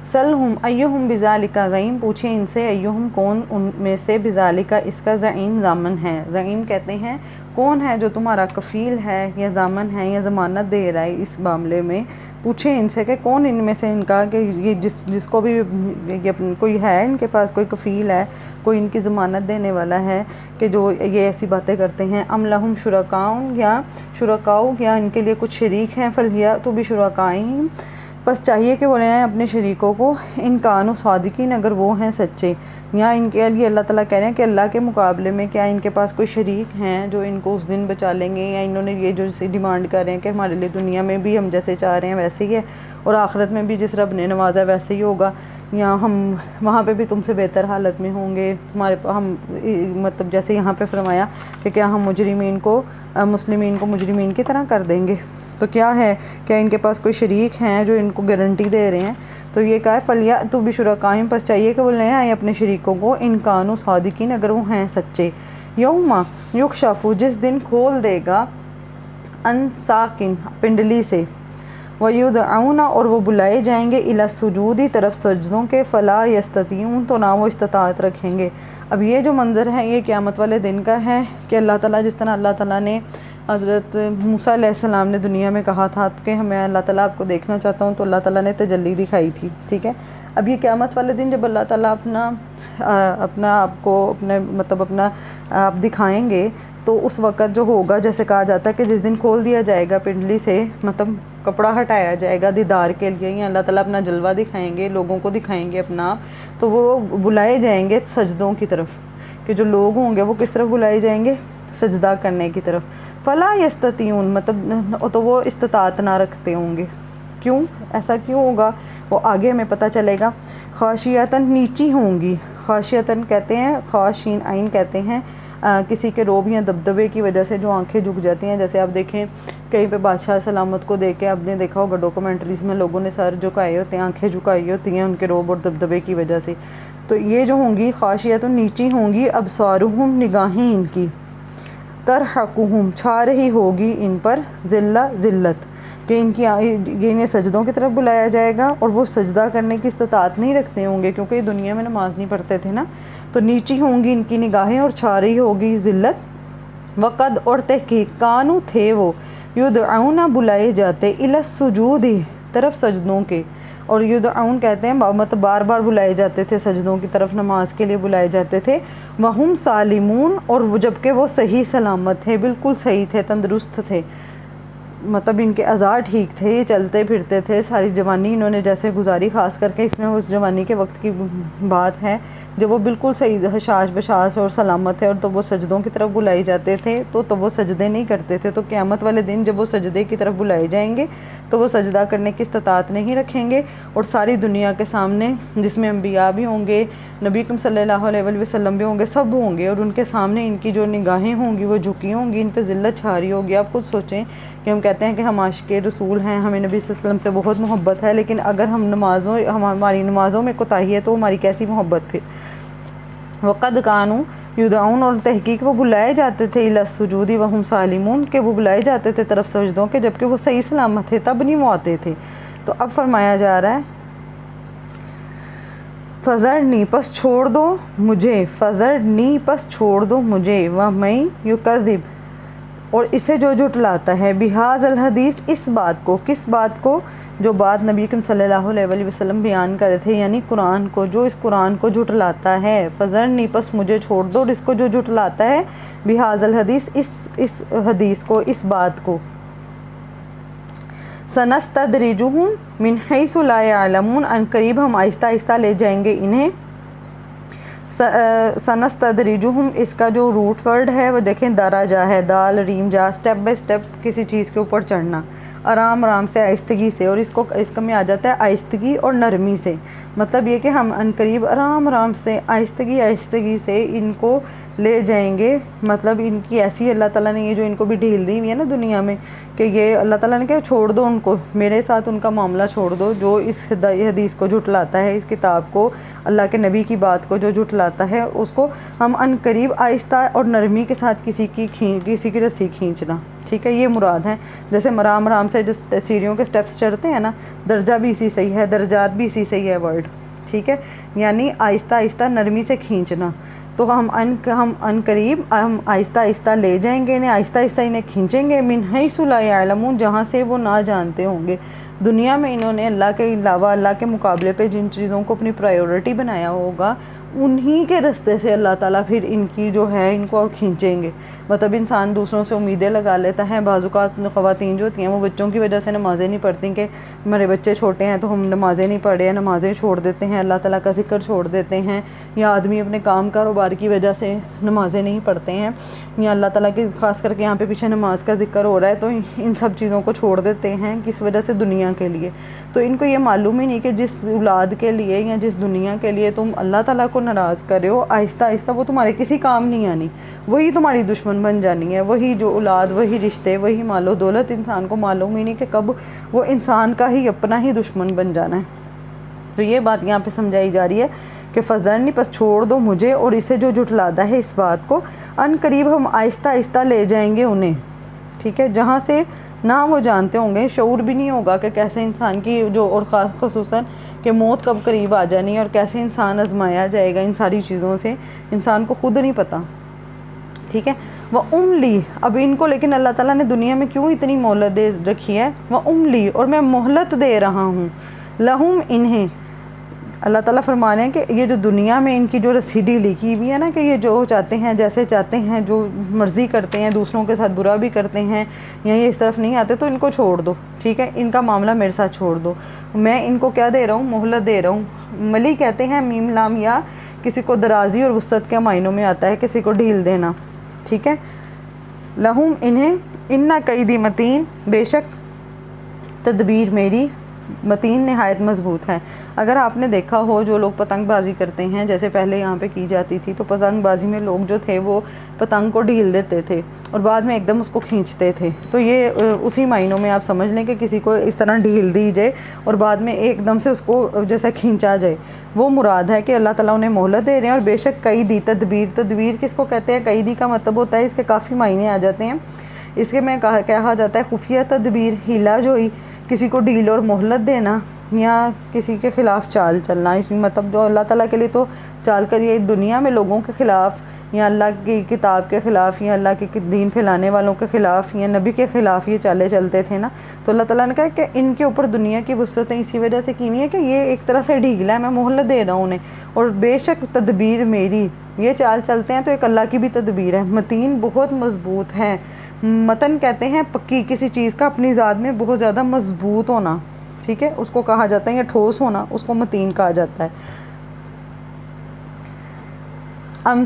सलहुम अय्युहुम बिज़ालिका ज़ईम, पूछे इनसे अय्युहुम कौन उनमें से बिज़ालिका इसका ज़ईम ज़ामन है। ज़ईम कहते हैं कौन है जो तुम्हारा कफ़ील है या ज़ामन है या ज़मानत दे रहा है इस मामले में। पूछे इनसे कि कौन इनमें से इनका कि ये जिसको भी ये कोई है इनके पास कोई कफ़ील है, कोई इनकी ज़मानत देने वाला है कि जो ये ऐसी बातें करते हैं। अम लहुम शुरकाउन, या शुरकाउ या इनके लिए कुछ शरीक हैं। फलिया तो भी शुरकाइम, बस चाहिए कि वो ले आएँ अपने शरीकों को। इन कानू सादिकीन, अगर वो हैं सच्चे। यहाँ इनके लिए अल्लाह ताला कह रहे हैं कि अल्लाह के मुकाबले में क्या इनके पास कोई शरीक हैं जो इनको उस दिन बचा लेंगे, या इन्होंने ये जो डिमांड कर रहे हैं कि हमारे लिए दुनिया में भी हम जैसे चाह रहे हैं वैसे ही है और आखिरत में भी जिस रब ने नवाजा वैसे ही होगा, या हम वहाँ पे भी तुमसे बेहतर हालत में होंगे। हम मतलब जैसे यहाँ पे फरमाया कि क्या हम मुजरिमीन को मुस्लिमीन को मुजरिमीन की तरह कर देंगे। तो क्या है, क्या इनके पास कोई शरीक हैं जो इनको गारंटी दे रहे हैं। तो ये कहा है फलिया तो भी शुरकाइम, बस चाहिए कि वो ले आए अपने शरीकों को। इन कानू सादिकीन, अगर वो हैं सच्चे। यौमा युकशफु, जिस दिन खोल देगा अन साकिन, पिंडली से। वयुदअूना, और वो बुलाए जाएंगे इला सुजूदी, तरफ सजदों के। फ़ला यस्ततीऊन, तो ना वो इस्तात रखेंगे। अब ये जो मंज़र है ये क़यामत वाले दिन का है कि अल्लाह ताला जिस तरह अल्लाह ताला ने हज़रत मूसा अलैहिस्सलाम ने दुनिया में कहा था कि मैं अल्लाह ताला आपको देखना चाहता हूँ, तो अल्लाह ताला ने तजल्ली दिखाई थी। ठीक है, अब ये क़यामत वाले दिन जब अल्लाह ताला अपना आपको अपने मतलब अपना आप दिखाएंगे, तो उस वक़्त जो होगा, जैसे कहा जाता है कि जिस दिन खोल दिया जाएगा पिंडली से, मतलब कपड़ा हटाया जाएगा दीदार के लिए, या अल्लाह ताला अपना जलवा दिखाएंगे, लोगों को दिखाएंगे अपना, तो वो बुलाए जाएंगे सजदों की तरफ। कि जो लोग होंगे वो किस तरफ बुलाए जाएंगे, सजदा करने की तरफ। फ़ला यस्ततीऊन, मतलब तो वो इस्तात ना रखते होंगे। क्यों, ऐसा क्यों होगा वो आगे हमें पता चलेगा। ख़ाशियतन, नीची होंगी। ख़ाशियतन कहते हैं, ख़ाशीन आइन कहते हैं किसी के रोब या दबदबे की वजह से जो आंखें झुक जाती हैं। जैसे आप देखें कहीं पे बादशाह सलामत को देख के आपने देखा होगा डॉक्यूमेंट्रीज़ में, लोगों ने सर झुकाए होते हैं, आंखें झुकाई होती हैं उनके रोब और दबदबे की वजह से। तो ये जो होंगी ख़ाशियतन, नीची होंगी। अबसारुहुम, निगाहें इनकी। तरहकुहुम, छा रही होगी इन पर ज़िल्लत, कि इन्हें सजदों की तरफ बुलाया जाएगा और वो सजदा करने की इस्तात नहीं रखते होंगे, क्योंकि ये दुनिया में नमाज नहीं पढ़ते थे ना। तो नीची होंगी इनकी निगाहें और छा रही होगी ज़िल्लत। वक़द, और तहकीक, कानू थे वो, युदअूना, बुलाए जाते, इला सुजूदी, तरफ सजदों के। और युदअून कहते हैं मतलब बार बार बुलाए जाते थे सजदों की तरफ, नमाज के लिए बुलाए जाते थे। वहुम सालिमून, और वो जबकि वो सही सलामत थे, बिल्कुल सही थे, तंदुरुस्त थे, मतलब इनके अज़ार ठीक थे, ये चलते फिरते थे। सारी जवानी इन्होंने जैसे गुजारी, ख़ास करके इसमें उस जवानी के वक्त की बात है जब वो बिल्कुल सही हशाश बशाश और सलामत है। और तो वो सजदों की तरफ बुलाए जाते थे तो वो सजदे नहीं करते थे। तो क़यामत वाले दिन जब वो सजदे की तरफ बुलाए जाएंगे तो वो सजदा करने की इस्तात नहीं रखेंगे। और सारी दुनिया के सामने, जिसमें अम्बिया भी होंगे, नबी सल्लल्लाहु अलैहि वसल्लम भी होंगे, सब होंगे, और उनके सामने इनकी जो निगाहें होंगी वो झुकी होंगी, इन पर ज़िल्लत छा रही होगी। आप खुद सोचें कि हम कहते हैं कि हम आशिक़े रसूल हैं, हमें नबी सल्लल्लाहु अलैहि वसल्लम से बहुत मोहब्बत है, लेकिन अगर हमारी नमाज़ों में कोताही है तो हमारी कैसी मोहब्बत फिर। वक़द कानू युदअून, और तहकीक वो बुलाए जाते थे, इला सुजूदी वहुम सालिमून, के वो बुलाए जाते थे तरफ सजदों के, जबकि वो सही सलामत थे, तब नहीं वो आते थे। तो अब फरमाया जा रहा है फ़ज़रनी, पस छोड़ दो मुझे, फ़ज़रनी, पस छोड़ दो मुझे, व मैं युकज़िब, और इसे जो झुटलाता है, बिहाज़ल हदीस, इस बात को, किस बात को, जो बात नबी सल्लल्लाहु अलैहि वसल्लम बयान कर रहे थे, यानी कुरान को, जो इस कुरान को झुटलाता है। फ़ज़रनी, पस मुझे छोड़ दो, और इसको जो झुटलाता है, बिहाज़ल हदीस, इस हदीस को, इस बात को। सनस्तदरिजुहुम मिन हैसु ला यअलमून, अनकरीब हम आहिस्ता आहिस्ता ले जाएंगे इन्हें। सनस्तदरिजुहुम, इसका जो रूट वर्ड है वो देखें, दराजा है, दाल रीम जा, स्टेप बाय स्टेप किसी चीज़ के ऊपर चढ़ना, आराम आराम से, आहिस्तगी से। और इसका में आ जाता है आहिस्तगी और नरमी से, मतलब ये कि हम अनकरीब आराम आराम से, आहिस्तगी से इनको ले जाएंगे। मतलब इनकी ऐसी अल्लाह ताला ने ये जो इनको भी ढील दी हुई है ना दुनिया में, कि ये अल्लाह ताला ने कहा छोड़ दो उनको, मेरे साथ उनका मामला छोड़ दो। जो इस हदीस को झुटलाता है, इस किताब को, अल्लाह के नबी की बात को जो झुटलाता है, उसको हम अनकरीब आहिस्ता और नरमी के साथ किसी की रस्सी खींचना, ٹھیک ہے، یہ مراد ہے. جیسے مرام رام سے جو سیڑھیوں کے سٹیپس چڑھتے ہیں نا، درجہ بھی اسی سے ہی ہے، درجات بھی اسی سے ہی ہے ورڈ. ٹھیک ہے، یعنی آہستہ آہستہ نرمی سے کھینچنا. تو ہم ان قریب ہم آہستہ آہستہ لے جائیں گے انہیں، آہستہ آہستہ انہیں کھینچیں گے. من حیث لا یعلمون، جہاں سے وہ نہ جانتے ہوں گے. دنیا میں انہوں نے اللہ کے علاوہ، اللہ کے مقابلے پہ جن چیزوں کو اپنی پرائیورٹی بنایا ہوگا، انہی کے رستے سے اللہ تعالیٰ پھر ان کی جو ہے ان کو کھینچیں گے. مطلب انسان دوسروں سے امیدیں لگا لیتا ہے. بعض اوقات خواتین جو ہوتی ہیں وہ بچوں کی وجہ سے نمازیں نہیں پڑھتی کہ ہمارے بچے چھوٹے ہیں تو ہم نمازیں نہیں پڑھ رہے ہیں، نمازیں چھوڑ دیتے ہیں، اللہ تعالیٰ کا ذکر چھوڑ دیتے ہیں. یا آدمی اپنے کام کاروبار کی وجہ سے نمازیں نہیں پڑھتے ہیں، یا اللہ تعالیٰ کی خاص کر کے یہاں پہ پیچھے نماز کا ذکر ہو رہا ہے تو ان سب چیزوں کو چھوڑ دیتے ہیں کس وجہ سے؟ دنیا کے لیے. تو ان کو یہ معلوم ہی نہیں کہ جس اولاد کے لیے یا جس دنیا کے لیے تم اللہ تعالیٰ کو ناراض کر رہے ہو، آہستہ آہستہ وہ تمہارے کسی کام نہیں آنی، وہی تمہاری دشمن بن جانی ہے. وہی جو اولاد، وہی رشتے، وہی مال و دولت، انسان کو معلوم ہی نہیں کہ کب وہ انسان کا ہی اپنا ہی دشمن بن جانا ہے. تو یہ بات یہاں پہ سمجھائی جا رہی ہے کہ فذرنی، پس چھوڑ دو مجھے اور اسے جو جھٹلاتا ہے اس بات کو. ان قریب ہم آہستہ آہستہ لے جائیں گے انہیں. ٹھیک ہے، جہاں سے نہ وہ جانتے ہوں گے، شعور بھی نہیں ہوگا کہ کیسے انسان کی جو، اور خصوصاً کہ موت کب قریب آ جانی ہے اور کیسے انسان آزمایا جائے گا ان ساری چیزوں سے، انسان کو خود نہیں پتہ. ٹھیک ہے، وَأُمْلِي، اب ان کو لیکن اللہ تعالیٰ نے دنیا میں کیوں اتنی مہلت دے رکھی ہے؟ وَأُمْلِي، اور میں مہلت دے رہا ہوں، لہم، انہیں. اللہ تعالیٰ فرما رہے ہیں کہ یہ جو دنیا میں ان کی جو رسیدی لکھی ہوئی ہے نا، کہ یہ جو چاہتے ہیں، جیسے چاہتے ہیں، جو مرضی کرتے ہیں، دوسروں کے ساتھ برا بھی کرتے ہیں، یا یہ اس طرف نہیں آتے، تو ان کو چھوڑ دو. ٹھیک ہے، ان کا معاملہ میرے ساتھ چھوڑ دو. میں ان کو کیا دے رہا ہوں؟ مہلت دے رہا ہوں. ملی کہتے ہیں میم لام، یا کسی کو درازی اور وسعت کے معنوں میں آتا ہے، کسی کو ڈھیل دینا. ٹھیک ہے، لہم، انہیں، ان قیدی متین، بے شک تدبیر میری متین، نہایت مضبوط ہے. اگر آپ نے دیکھا ہو جو لوگ پتنگ بازی کرتے ہیں، جیسے پہلے یہاں پہ کی جاتی تھی، تو پتنگ بازی میں لوگ جو تھے وہ پتنگ کو ڈھیل دیتے تھے اور بعد میں ایک دم اس کو کھینچتے تھے. تو یہ اسی معنوں میں آپ سمجھ لیں کہ کسی کو اس طرح ڈھیل دی جائے اور بعد میں ایک دم سے اس کو جیسے کھینچا جائے، وہ مراد ہے کہ اللہ تعالیٰ انہیں مہلت دے رہے ہیں. اور بے شک قیدی، تدبیر، تدبیر کس کو کہتے ہیں؟ قیدی کا مطلب ہوتا ہے، اس کے کافی معنی آ جاتے ہیں. اس کے میں کہا جاتا ہے خفیہ تدبیر، ہیلا جوئی، کسی کو ڈھیل اور مہلت دینا، یا کسی کے خلاف چال چلنا. اس مطلب جو اللہ تعالیٰ کے لیے تو چال کر یہ دنیا میں لوگوں کے خلاف، یا اللہ کی کتاب کے خلاف، یا اللہ کے دین پھیلانے والوں کے خلاف، یا نبی کے خلاف یہ چالے چلتے تھے نا. تو اللہ تعالیٰ نے کہا کہ ان کے اوپر دنیا کی وسعتیں اسی وجہ سے کینی ہے کہ یہ ایک طرح سے ڈھیلا ہے، میں مہلت دے رہا ہوں انہیں. اور بے شک تدبیر میری، یہ چال چلتے ہیں تو ایک اللہ کی بھی تدبیر ہے. متین، بہت مضبوط ہے. متن کہتے ہیں پکی کسی چیز کا اپنی ذات میں بہت زیادہ مضبوط ہونا. ٹھیک ہے، اس کو کہا جاتا ہے، یا ٹھوس ہونا، اس کو متین کہا جاتا ہے. ام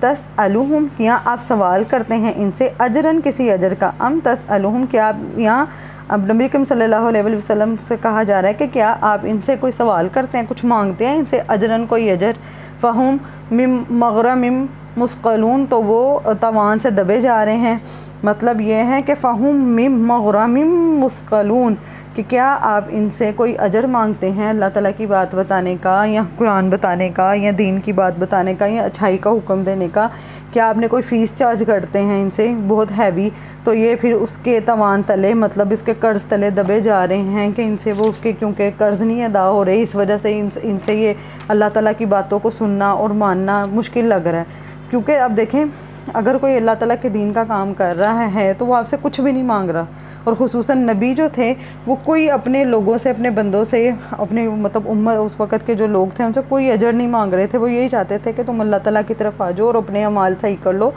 تسألہم، یا آپ سوال کرتے ہیں ان سے، اجرن، کسی اجر کا. ام تسألہم، کیا یہاں اب نبی کریم صلی اللہ علیہ وسلم سے کہا جا رہا ہے کہ کیا آپ ان سے کوئی سوال کرتے ہیں، کچھ مانگتے ہیں ان سے، اجرن، کوئی اجر. فہم من مغرم مثقلون، تو وہ توان سے دبے جا رہے ہیں. مطلب یہ ہے کہ فہم من مغرم مثقلون، کہ کیا آپ ان سے کوئی اجر مانگتے ہیں اللہ تعالیٰ کی بات بتانے کا، یا قرآن بتانے کا، یا دین کی بات بتانے کا، یا اچھائی کا حکم دینے کا. کیا آپ نے کوئی فیس چارج کرتے ہیں ان سے بہت ہیوی؟ تو یہ پھر اس کے توان تلے، مطلب اس کے قرض تلے دبے جا رہے ہیں کہ ان سے وہ اس کے، کیونکہ قرض نہیں ادا ہو رہے، اس وجہ سے ان سے یہ اللہ تعالیٰ کی باتوں کو سننا اور ماننا مشکل لگ رہا ہے. کیونکہ اب دیکھیں، اگر کوئی اللہ تعالیٰ کے دین کا کام کر رہا ہے تو وہ آپ سے کچھ بھی نہیں مانگ رہا. اور خصوصاً نبی جو تھے وہ کوئی اپنے لوگوں سے، اپنے بندوں سے، اپنے مطلب امت اس وقت کے جو لوگ تھے ان سے کوئی اجر نہیں مانگ رہے تھے. وہ یہی چاہتے تھے کہ تم اللہ تعالیٰ کی طرف آ جاؤ اور اپنے اعمال صحیح کر لو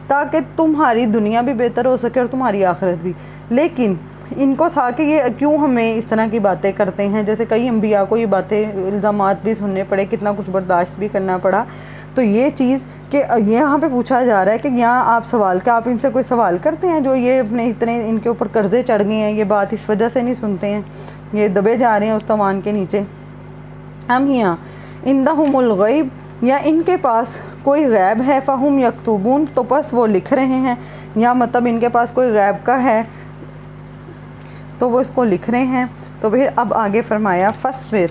تاکہ تمہاری دنیا بھی بہتر ہو سکے اور تمہاری آخرت بھی. لیکن ان کو تھا کہ یہ کیوں ہمیں اس طرح کی باتیں کرتے ہیں. جیسے کئی انبیاء کو یہ باتیں، الزامات بھی سننے پڑے، کتنا کچھ برداشت بھی کرنا پڑا. تو یہ چیز کہ یہاں پہ پوچھا جا رہا ہے کہ یہاں آپ سوال، کہ آپ ان سے کوئی سوال کرتے ہیں جو یہ اپنے اتنے ان کے اوپر قرضے چڑھ گئے ہیں، یہ بات اس وجہ سے نہیں سنتے ہیں، یہ دبے جا رہے ہیں اس توان کے نیچے. ہم یہاں عندہم الغیب، یا ان کے پاس کوئی غیب ہے، فہم یکتبون، تو پس وہ لکھ رہے ہیں. یا مطلب ان کے پاس کوئی غیب کا ہے تو وہ اس کو لکھ رہے ہیں. تو پھر اب آگے فرمایا فصبر،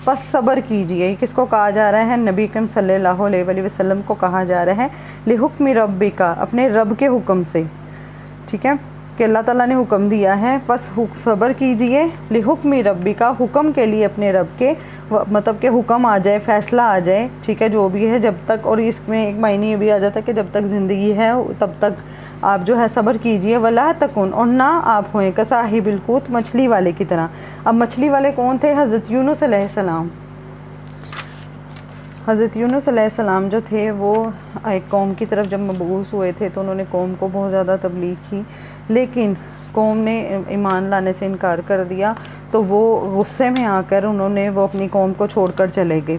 बस सब्र कीजिए। किस को कहा जा रहा है? नबी करीम सल्लल्लाहु अलैहि वसल्लम को कहा जा रहा है। लिहुक्म रब्बिका, अपने रब के हुक्म से, ठीक है, कि अल्लाह ताला ने हुक्म दिया है, बस सब्र कीजिए। लिहुक्म रब्बिका, हुक्म के लिए अपने रब के, मतलब कि हुक्म आ जाए, फ़ैसला आ जाए, ठीक है, जो भी है जब तक, और इसमें एक मायने ये भी आ जाता है कि जब तक ज़िंदगी है तब तक आप जो है सब्र कीजिए। वला तकुन, और ना आप होएं कसाहिबिल हूत, मछली वाले की तरह। अब मछली वाले कौन थे? हज़रत यूनुस अलैहिस्सलाम। हज़रत यूनुस अलैहिस्सलाम जो थे वो एक कौम की तरफ जब मबऊस हुए थे तो उन्होंने कौम को बहुत ज़्यादा तबलीग की, लेकिन कौम ने ईमान लाने से इनकार कर दिया, तो वो गुस्से में आकर उन्होंने वो अपनी कौम को छोड़कर चले गए।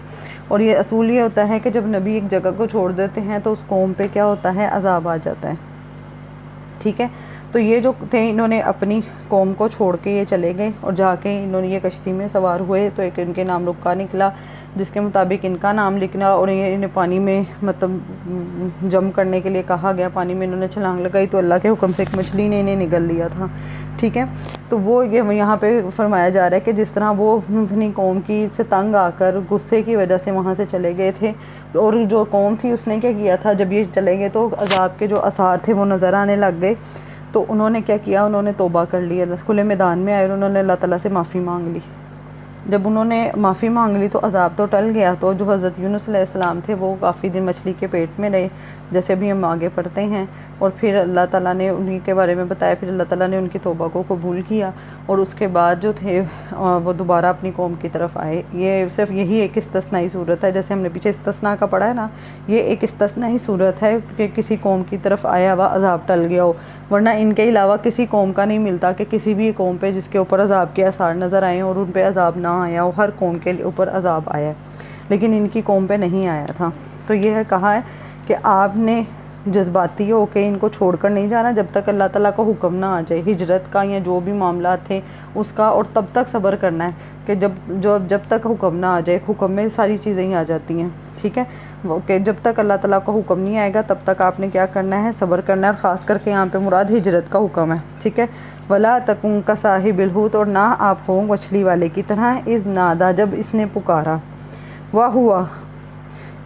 और ये असूल ये होता है कि जब नबी एक जगह को छोड़ देते हैं तो उस कौम पे क्या होता है? अज़ाब आ जाता है, ठीक है। तो ये जो थे इन्होंने अपनी कौम को छोड़ के ये चले गए और जाके इन्होंने ये कश्ती में सवार हुए, तो एक इनके नाम रुका निकला जिसके मुताबिक इनका नाम लिखना, और ये इन्हें पानी में मतलब जम करने के लिए कहा गया। पानी में इन्होंने छलांग लगाई तो अल्लाह के हुक्म से एक मछली ने इन्हें निगल लिया था, ठीक है। तो वो ये यहाँ पे फरमाया जा रहा है कि जिस तरह वो अपनी कौम की से तंग आकर गुस्से की वजह से वहाँ से चले गए थे, और जो कौम थी उसने क्या किया था, जब ये चले गए तो अज़ाब के जो आसार थे वो नज़र आने लग गए। तो उन्होंने क्या किया? उन्होंने तौबा कर लिया, खुले मैदान में आए और उन्होंने अल्लाह ताला से माफ़ी मांग ली। जब उन्होंने माफ़ी मांग ली तो अज़ाब तो टल गया। तो जो हज़रत यूनुस अलैहिस्सलाम थे वो काफ़ी दिन मछली के पेट में रहे, जैसे भी हम आगे पढ़ते हैं। और फिर अल्लाह ताला ने उन्हीं के बारे में बताया, फिर अल्लाह ताला ने उनकी तौबा को कबूल किया और उसके बाद जो थे वो दोबारा अपनी कौम की तरफ आए। ये सिर्फ यही एक इस्तिस्नाई सूरत है, जैसे हमने पीछे इस्तिस्ना का पढ़ा है ना, ये एक इस्तिस्नाई सूरत है कि किसी कौम की तरफ आया हुआ अज़ाब टल गया हो, वरना इनके अलावा किसी कौम का नहीं मिलता कि किसी भी कौम पे जिसके ऊपर अज़ाब के आसार नज़र आए और उन पे अज़ाब ना आया हो। हर कौम के ऊपर अज़ाब आया है, लेकिन इनकी कौम पे नहीं आया था। तो ये है कहा है कि आपने जज्बाती हो के इनको छोड़कर नहीं जाना जब तक अल्लाह ताला का हुक्म ना आ जाए, हिजरत का या जो भी मामला थे उसका, और तब तक सब्र करना है कि जब तक हुक्म ना आ जाए। हुक्म में सारी चीज़ें ही आ जाती हैं, ठीक है, कि जब तक अल्लाह ताला का हुक्म नहीं आएगा तब तक आपने क्या करना है? सब्र करना है। और ख़ास करके यहाँ पे मुराद हिजरत का हुक्म है, ठीक है। वला तकुन का साहिबिल हूत, और ना आप हो मछली वाले की तरह, इज़ नादा, जब इसने पुकारा, वाह हुआ,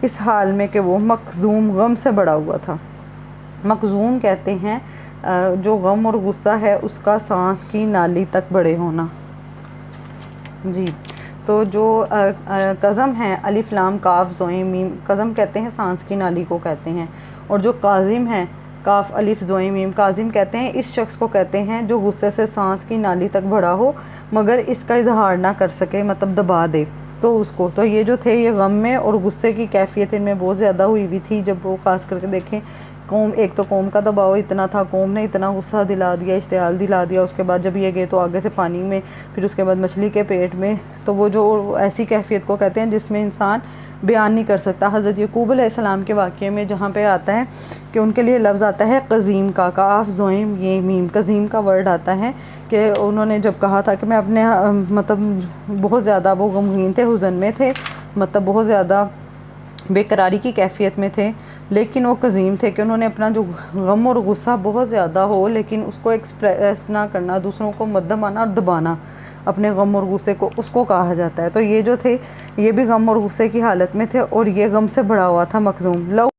इस हाल में कि वो मखजूम, गम से बड़ा हुआ था। मखजूम कहते हैं जो गम और गुस्सा है उसका सांस की नाली तक बड़े होना जी। तो जो कज़म है, अलिफ लाम काफ ज़ोए मीम, कज़म कहते हैं सांस की नाली को कहते हैं। और जो काजिम है, काफ अलिफ ज़ोए मीम, काजिम कहते हैं इस शख्स को कहते हैं जो गुस्से से सांस की नाली तक बड़ा हो मगर इसका इजहार ना कर सके, मतलब दबा दे तो उसको। तो ये जो थे ये गम में और गुस्से की कैफियत इनमें बहुत ज़्यादा हुई हुई थी। जब वो ख़ास करके देखें कौम, एक तो कौम का दबाव इतना था, कौम ने इतना गुस्सा दिला दिया, इश्तियाल दिला दिया। उसके बाद जब ये गए तो आगे से पानी में, फिर उसके बाद मछली के पेट में, तो वो जो ऐसी कैफियत को कहते हैं जिसमें इंसान बयान नहीं कर सकता। हज़रत यकूब अलैहिस्सलाम के वाक़े में जहाँ पे आता है कि उनके लिए लफ्ज़ आता है कज़ीम का, काफ ज़ोइम ये मीम, कज़ीम का वर्ड आता है कि उन्होंने जब कहा था कि मैं अपने मतलब बहुत ज़्यादा वो गमगीन थे, हुज़न में थे, मतलब बहुत ज़्यादा बेकरारी की कैफियत में थे, लेकिन वो कज़ीम थे कि उन्होंने अपना जो गम और गुस्सा बहुत ज़्यादा हो लेकिन उसको एक्सप्रेस ना करना, दूसरों को मत दबाना और दबाना अपने गम और गुस्से को, उसको कहा जाता है। तो ये जो थे ये भी गम और गुस्से की हालत में थे और ये गम से बड़ा हुआ था मखजूम।